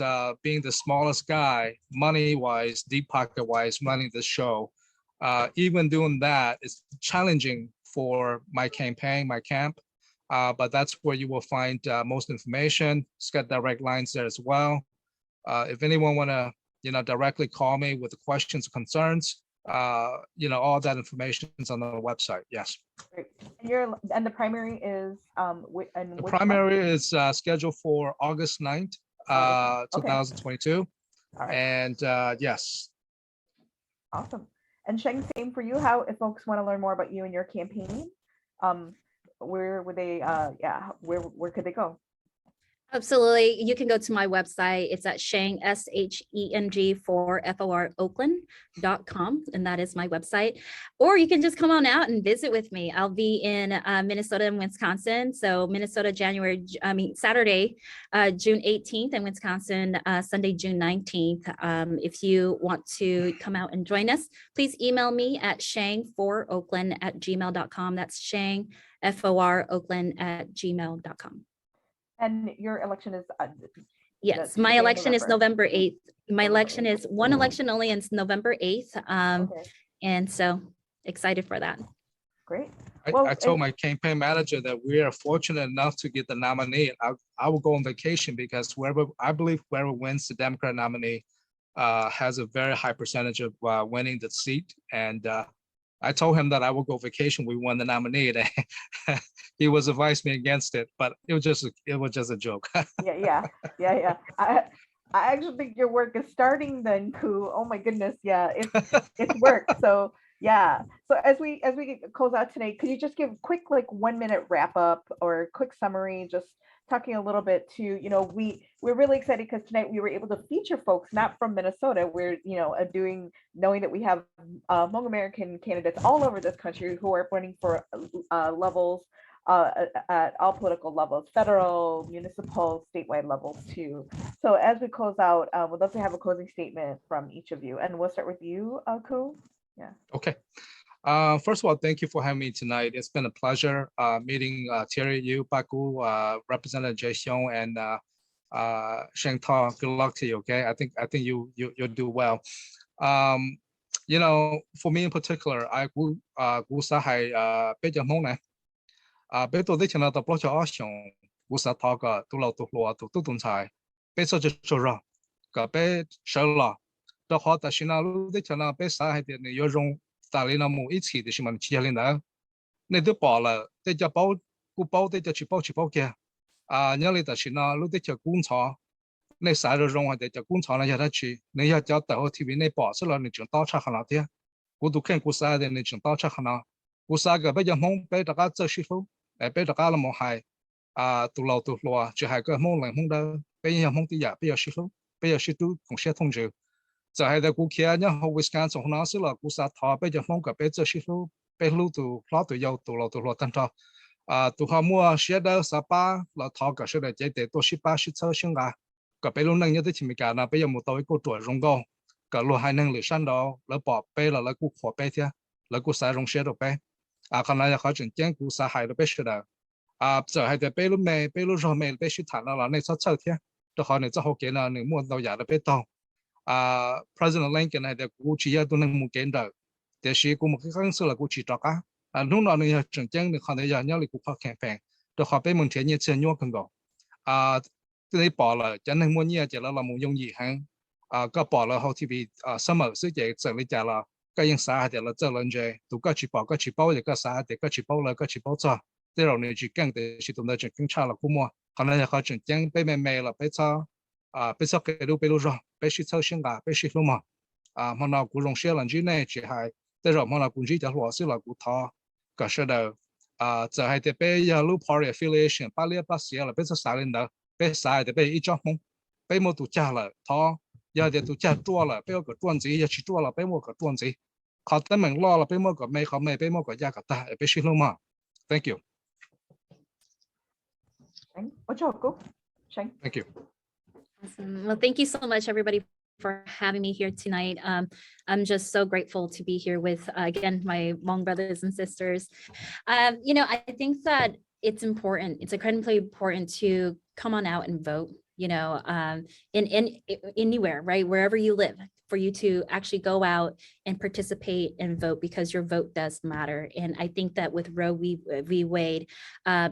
being the smallest guy, money-wise, deep pocket-wise, running the show, even doing that is challenging for my campaign, my camp. But that's where you will find most information. It's got direct lines there as well. If anyone want to, directly call me with questions, concerns, all that information is on the website. Yes. Great. And the primary is and The which month? primary is scheduled for August 9th, August 9th. Okay. 2022. All right. And yes. Awesome. And Sheng, same for you. How, if folks want to learn more about you and your campaign, where would they, where could they go? Absolutely. You can go to my website. It's at Sheng, SHENG Oakland.com. And that is my website. Or you can just come on out and visit with me. I'll be in Minnesota and Wisconsin. So Minnesota, Saturday, June 18th, and Wisconsin, Sunday, June 19th. If you want to come out and join us, please email me at sheng4oakland@gmail.com. That's Sheng, FOR Oakland@gmail.com. And your election is Yes, the my day of election is November 8th. My November election 8th. is one election only, and it's November 8th. Okay, And so excited for that. great. I told my campaign manager that we are fortunate enough to get the nominee. I will go on vacation because I believe whoever wins the Democrat nominee has a very high percentage of winning the seat. And I told him that I will go vacation. We won the nominee. He was advised me against it, but it was just a joke. Yeah. I actually think your work is starting then, Koo. Oh my goodness, yeah, it's work. So yeah. So as we close out today, could you just give a quick 1-minute wrap up or quick summary, just talking a little bit to, we're really excited because tonight we were able to feature folks not from Minnesota. We're, knowing that we have Hmong American candidates all over this country who are running for levels at all political levels, federal, municipal, statewide levels too. So as we close out, we'd love to have a closing statement from each of you. And we'll start with you, Koo. Yeah. Okay. First of all, thank you for having me tonight. It's been a pleasure meeting Terry, you, Paku, Representative Jay Xiong, and Sheng Thao. Good luck to you. Okay, I think you'll do well. For me in particular, I gu sa hai bây giờ mong này. Bây tôi thấy nó tập cho Sheng gu sa thao cả tu lâu tu lúa tu tuần sai. Bây giờ cho rồi, cả bây sợ lo. Đó họ ta xin nào lúc đấy cho nó bây sa hai tiền này yêu rong. Ta lên một ít chỉ thì mình chia lên đó, nên tôi bỏ là để cho bao để cho chỉ bao kia, nhớ lên ta chỉ nó lúc để cho工厂，nên xài rồi rong để cho工厂呢，要他去，你要叫到后 TV 那保是了，你就到车行了的，我都看过啥的，你就到车行了，我啥个被人蒙被大家做师傅，被大家了蒙害，都老都老，就还个蒙人蒙的，被人蒙的呀，被人师傅，被人师傅共些通知。就係喺古期啊，然後 Wisconsin 嗰陣時啦，古沙頭俾隻風格俾隻師傅俾路度攞到有到落等咗，到後末寫到18落頭個說嚟即係到18 17先啊，個俾路能有啲前面㗎啦，俾有冇到一個做用過，個路係能嚟山到，嚟博俾啦，嚟古火俾啲，嚟古沙用寫到俾，可能又可能將古沙係到俾說啦，就係啲俾路咩俾路上咩俾說談啦，你出啲，都可能就好幾啦，你冇到廿到俾到。President Lincoln hay là cú chỉ tu nên một cái đó, để sĩ cú một cái căng sự là cú chỉ trọc lúc nào này trưởng trang được họ này giờ nhớ là cú khó campaign, được họ bên mình thấy như thế nhau không có, cái bỏ là cho nên muốn như chỉ là một dùng gì hàng, cái bỏ là họ thì bị summer sự chế xử lý trả là cái những xã thì là trở lên chơi, tụ cái chỉ bảo thì cái xã thì cái chỉ bảo cho, thế rồi này chỉ cần để sĩ tụi nó chỉ cần trả là cú mua, họ này họ trưởng trang bên mẹ là bên cho bây giờ cái đâu rồi bây giờ sau sinh cả bây giờ luôn mà nào cũng rong xe lần trước này chỉ hay tới rồi mà nào cũng chỉ cho họ sẽ là cũng thọ cả sự đầu giờ hay thì bây giờ lúc party affiliation ba liệt ba xia là bây giờ sao lên đó bây giờ thì bây giờ ít cho mong bây giờ tụi cha là thọ giờ thì tụi cha chua là bây giờ cái tuần gì giờ chỉ chua là bây giờ cái tuần gì họ tới mình lo là bây giờ cái mấy họ mấy bây giờ cái giá cả ta bây giờ luôn mà thank you thank you. Awesome. Well, thank you so much, everybody, for having me here tonight. I'm just so grateful to be here with, again, my Hmong brothers and sisters. I think that it's important. It's incredibly important to come on out and vote, in anywhere, right? Wherever you live, for you to actually go out and participate and vote, because your vote does matter. And I think that with Roe v. Wade,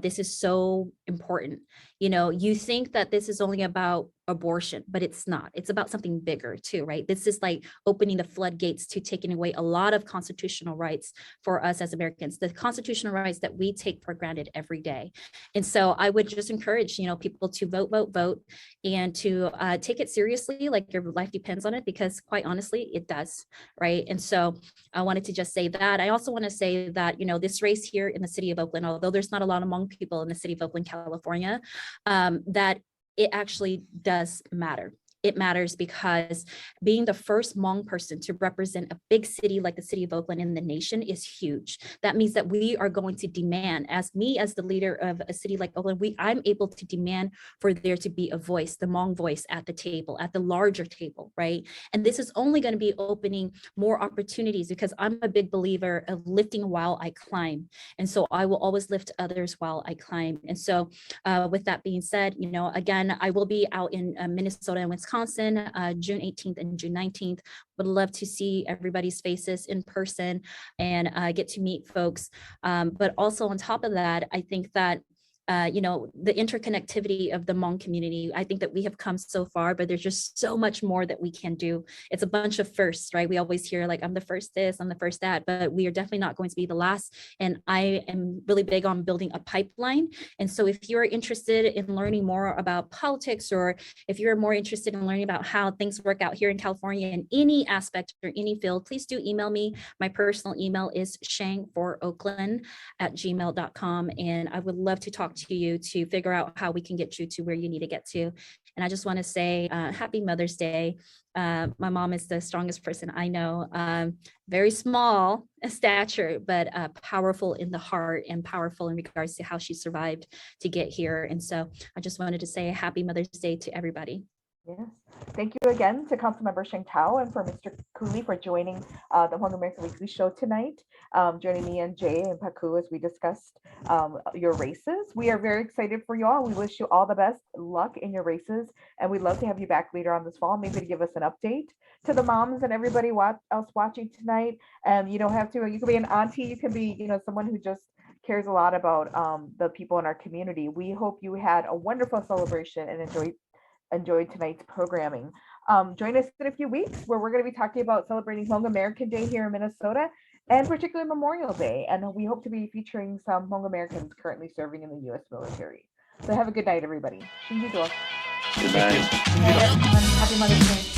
this is so important. You think that this is only about abortion, but it's not. It's about something bigger too, right? This is like opening the floodgates to taking away a lot of constitutional rights for us as Americans, the constitutional rights that we take for granted every day. And so I would just encourage, people to vote, and to take it seriously, like your life depends on it, because quite honestly, it does, right? And so I wanted to just say that. I also want to say that, this race here in the city of Oakland, although there's not a lot of Hmong people in the city of Oakland, California, that it actually does matter. It matters because being the first Hmong person to represent a big city like the city of Oakland in the nation is huge. That means that we are going to demand, as the leader of a city like Oakland, I'm able to demand for there to be a voice, the Hmong voice at the table, at the larger table, right? And this is only going to be opening more opportunities, because I'm a big believer of lifting while I climb. And so I will always lift others while I climb. And so with that being said, again, I will be out in Minnesota and Wisconsin, June 18th and June 19th. Would love to see everybody's faces in person and get to meet folks. But also on top of that, I think that the interconnectivity of the Hmong community, I think that we have come so far, but there's just so much more that we can do. It's a bunch of firsts, right? We always hear like, I'm the first this, I'm the first that, but we are definitely not going to be the last. And I am really big on building a pipeline. And so if you're interested in learning more about politics, or if you're more interested in learning about how things work out here in California in any aspect or any field, please do email me. My personal email is sheng4oakland@gmail.com. And I would love to talk to you to figure out how we can get you to where you need to get to. And I just want to say happy Mother's Day. My mom is the strongest person I know, very small stature, but powerful in the heart and powerful in regards to how she survived to get here. And so I just wanted to say happy Mother's Day to everybody. Yes. Thank you again to Councilmember Sheng Thao and for Mr. Cooley for joining the Hmong American Weekly show tonight, joining me and Jay and Paku as we discussed your races. We are very excited for you all. We wish you all the best luck in your races, and we'd love to have you back later on this fall, maybe to give us an update. To the moms and everybody else watching tonight, and you don't have to, you can be an auntie, you can be, someone who just cares a lot about the people in our community. We hope you had a wonderful celebration and enjoyed tonight's programming. Join us in a few weeks where we're going to be talking about celebrating Hmong American Day here in Minnesota, and particularly Memorial Day. And we hope to be featuring some Hmong Americans currently serving in the U.S. military. So have a good night, everybody. Good night. Happy Mother's Day.